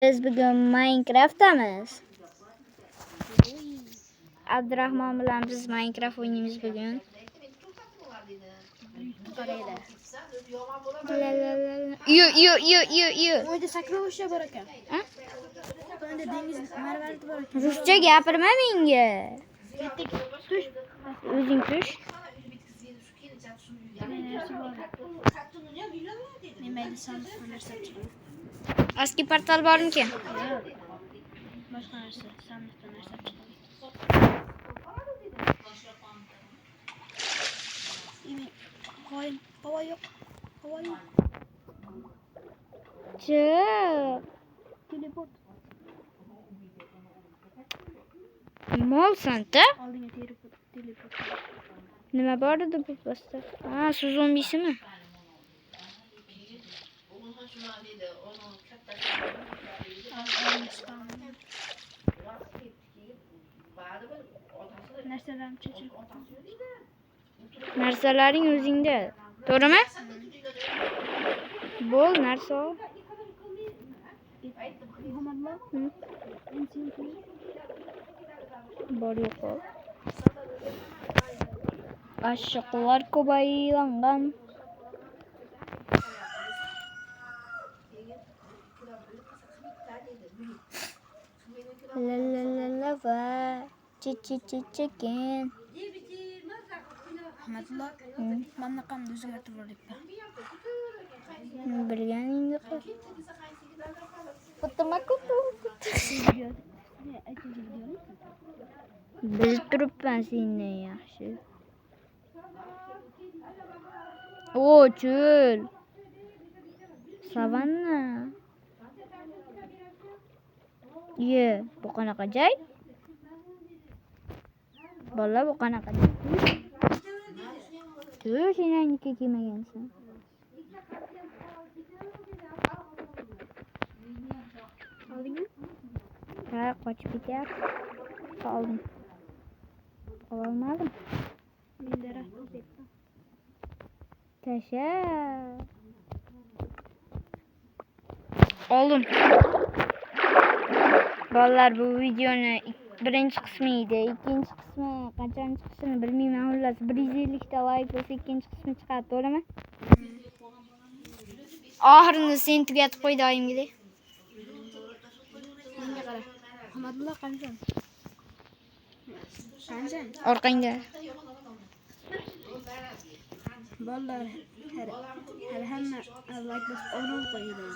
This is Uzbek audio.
Biz bugün Minecraft'tamiz. Abdurrahmon bilan biz Minecraft o'ynaymiz bugün. Yo. Oyda sakrovichlar bor ekan. Bunda dengiz marvaridi bor ekan. Ruscha gapirma menga. Ketdik. Tush. O'zing tush. Nimaydi sandiqdan narsa chiqdi. Aski portal bormikan? Boshqa narsa sandiqdan narsa chiqdi. Qo'yim. Havo yo'q. Chiq. Teleport. Molsan-da? Oldinga teleport. Nima bor edi bu postda? Ha, su zombisimi? Narsalarni chechib. Narsalaring o'zingda. To'g'rimi? Bo'l, narsa ol. Muhammadlar. Bor yo'q ol. Ashiqlar ko'paylangan. La va. Chicken. Muhammadlar. Mana qanday o'zgartirib yuboribdi. Bilganingni qil. Bilib turibman sendan yaxshi. O, cho'l. Savanna. Bu qanaqa joy? Bola, bu qanaqa joy? Sen rangga kelmagansan. Oldingmi? Ha, qochib ketyapti. Qoldim. Olmadim. Menda rahmat ketdi. Tasha. Oğlum. Bolalar, bu videoni birinchi qismi edi. Ikkinchi qismi qachon chiqishini bilmayman. Xullas 150 ta like bo'lsa ikkinchi qismi chiqadi, to'g'rimi? Oxirini sen tugatib qo'y doimgidek. Menga qara. Muhammadlar qancha? Orqangda. Bolalar hali hamma like bosib obuna bo'lib qo'ydi.